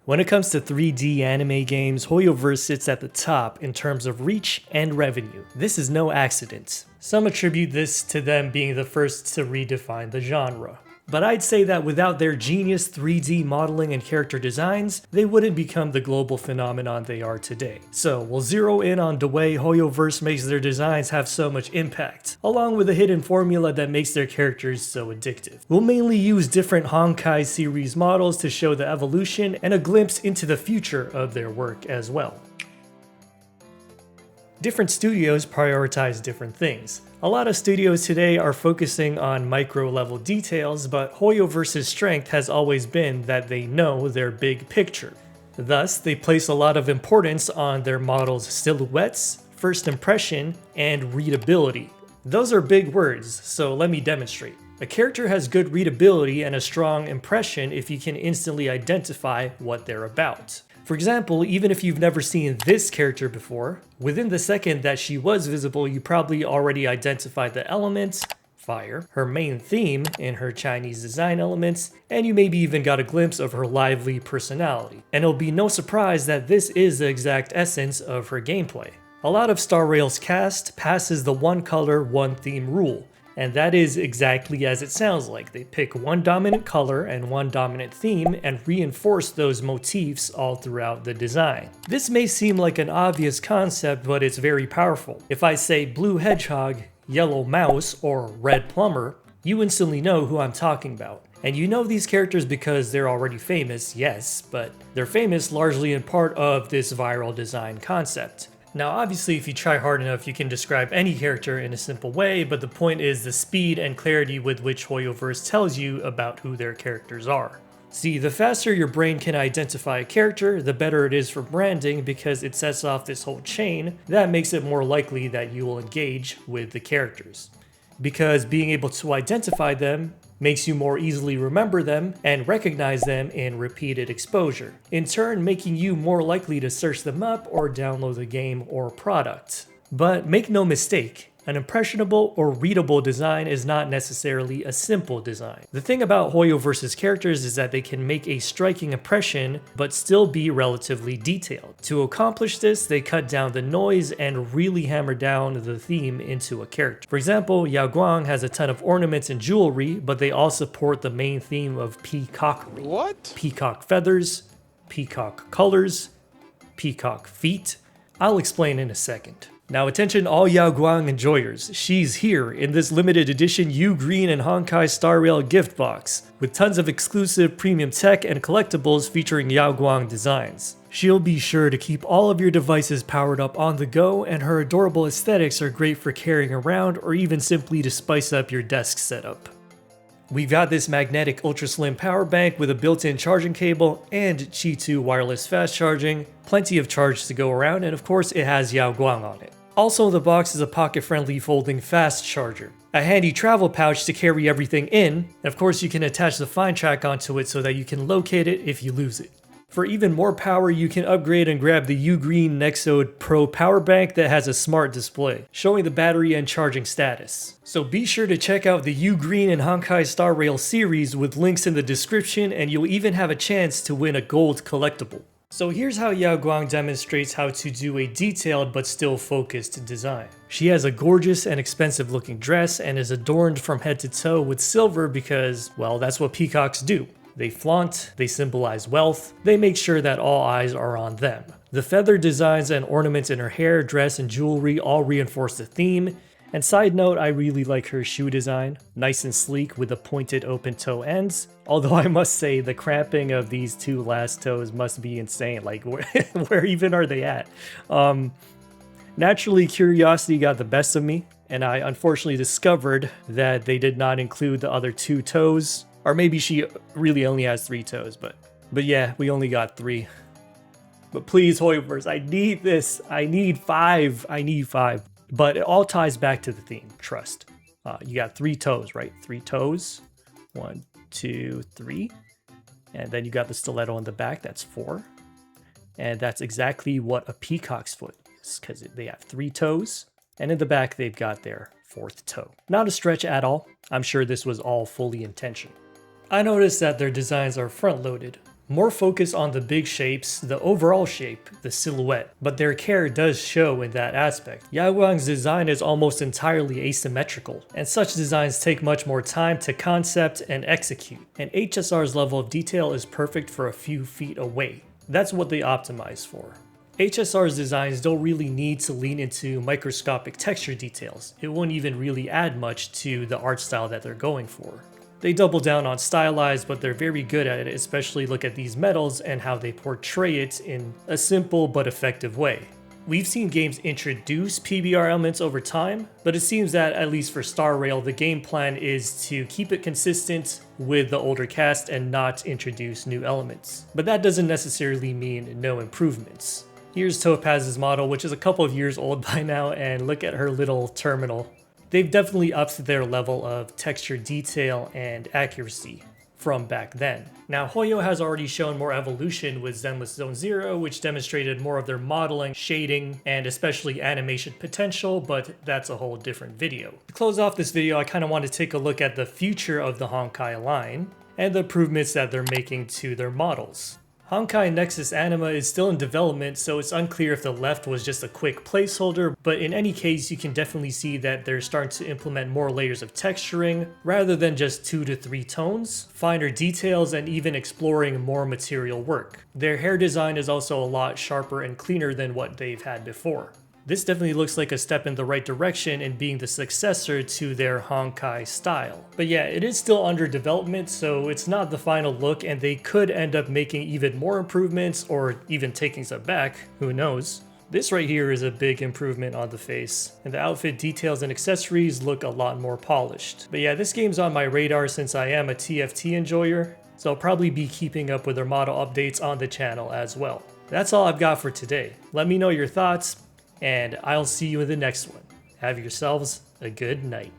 When it comes to 3D anime games, Hoyoverse sits at the top in terms of reach and revenue. This is no accident. Some attribute this to them being the first to redefine the genre. But I'd say that without their genius 3D modeling and character designs, they wouldn't become the global phenomenon they are today. So we'll zero in on the way Hoyoverse makes their designs have so much impact, along with a hidden formula that makes their characters so addictive. We'll mainly use different Honkai series models to show the evolution and a glimpse into the future of their work as well. Different studios prioritize different things. A lot of studios today are focusing on micro-level details, but Hoyoverse's strength has always been that they know their big picture. Thus, they place a lot of importance on their models' silhouettes, first impression, and readability. Those are big words, so let me demonstrate. A character has good readability and a strong impression if you can instantly identify what they're about. For example, even if you've never seen this character before, within the second that she was visible, you probably already identified the elements, fire, her main theme in her Chinese design elements, and you maybe even got a glimpse of her lively personality. And it'll be no surprise that this is the exact essence of her gameplay. A lot of Star Rail's cast passes the one color, one theme rule. And that is exactly as it sounds like. They pick one dominant color and one dominant theme and reinforce those motifs all throughout the design. This may seem like an obvious concept, but it's very powerful. If I say blue hedgehog, yellow mouse, or red plumber, you instantly know who I'm talking about. And you know these characters because they're already famous, yes, but they're famous largely in part of this viral design concept. Now obviously if you try hard enough you can describe any character in a simple way, but the point is the speed and clarity with which Hoyoverse tells you about who their characters are. See, the faster your brain can identify a character, the better it is for branding because it sets off this whole chain that makes it more likely that you will engage with the characters. Because being able to identify them makes you more easily remember them and recognize them in repeated exposure, in turn making you more likely to search them up or download the game or product. But make no mistake, an impressionable or readable design is not necessarily a simple design. The thing about Hoyoverse's characters is that they can make a striking impression but still be relatively detailed. To accomplish this, they cut down the noise and really hammer down the theme into a character. For example, Guang has a ton of ornaments and jewelry, but they all support the main theme of peacockery. What? Peacock feathers, peacock colors, peacock feet. I'll explain in a second. Now attention all Guang enjoyers, she's here in this limited edition UGREEN and Honkai Star Rail gift box, with tons of exclusive premium tech and collectibles featuring Guang designs. She'll be sure to keep all of your devices powered up on the go, and her adorable aesthetics are great for carrying around or even simply to spice up your desk setup. We've got this magnetic ultra slim power bank with a built-in charging cable and Qi 2 wireless fast charging, plenty of charge to go around, and of course it has Guang on it. Also in the box is a pocket-friendly folding fast charger, a handy travel pouch to carry everything in, and of course you can attach the Find Track onto it so that you can locate it if you lose it. For even more power, you can upgrade and grab the UGREEN Nexode Pro power bank that has a smart display, showing the battery and charging status. So be sure to check out the UGREEN and Honkai Star Rail series with links in the description, and you'll even have a chance to win a gold collectible. So here's how Guang demonstrates how to do a detailed but still focused design. She has a gorgeous and expensive looking dress and is adorned from head to toe with silver because, well, that's what peacocks do. They flaunt, they symbolize wealth, they make sure that all eyes are on them. The feather designs and ornaments in her hair, dress, and jewelry all reinforce the theme. And side note, I really like her shoe design, nice and sleek with the pointed open toe ends. Although I must say the cramping of these two last toes must be insane, like where even are they at? Naturally, curiosity got the best of me, and I unfortunately discovered that they did not include the other two toes. Or maybe she really only has 3 toes, but yeah, we only got 3. But please, Hoyoverse, I need this. I need 5. I need 5. But it all ties back to the theme, trust. You got 3 toes, right? 3 toes. 1, 2, 3. And then you got the stiletto on the back, that's 4. And that's exactly what a peacock's foot is, because they have 3 toes. And in the back, they've got their 4th toe. Not a stretch at all. I'm sure this was all fully intentional. I noticed that their designs are front-loaded, More focus on the big shapes, the overall shape, the silhouette, but their care does show in that aspect. Guang's design is almost entirely asymmetrical, and such designs take much more time to concept and execute, and HSR's level of detail is perfect for a few feet away. That's what they optimize for. HSR's designs don't really need to lean into microscopic texture details. It won't even really add much to the art style that they're going for. They double down on stylized, but they're very good at it, especially look at these medals and how they portray it in a simple but effective way. We've seen games introduce PBR elements over time, but it seems that, at least for Star Rail, the game plan is to keep it consistent with the older cast and not introduce new elements. But that doesn't necessarily mean no improvements. Here's Topaz's model, which is a couple of years old by now, and look at her little terminal. They've definitely upped their level of texture detail and accuracy from back then. Now, Hoyo has already shown more evolution with Zenless Zone Zero, which demonstrated more of their modeling, shading, and especially animation potential, but that's a whole different video. To close off this video, I kind of want to take a look at the future of the Honkai line and the improvements that they're making to their models. Honkai Nexus Anima is still in development, so it's unclear if the left was just a quick placeholder, but in any case, you can definitely see that they're starting to implement more layers of texturing, rather than just 2 to 3 tones, finer details, and even exploring more material work. Their hair design is also a lot sharper and cleaner than what they've had before. This definitely looks like a step in the right direction in being the successor to their Honkai style. But yeah, it is still under development, so it's not the final look, and they could end up making even more improvements or even taking some back, who knows. This right here is a big improvement on the face, and the outfit details and accessories look a lot more polished. But yeah, this game's on my radar since I am a TFT enjoyer, so I'll probably be keeping up with their model updates on the channel as well. That's all I've got for today. Let me know your thoughts, and I'll see you in the next one. Have yourselves a good night.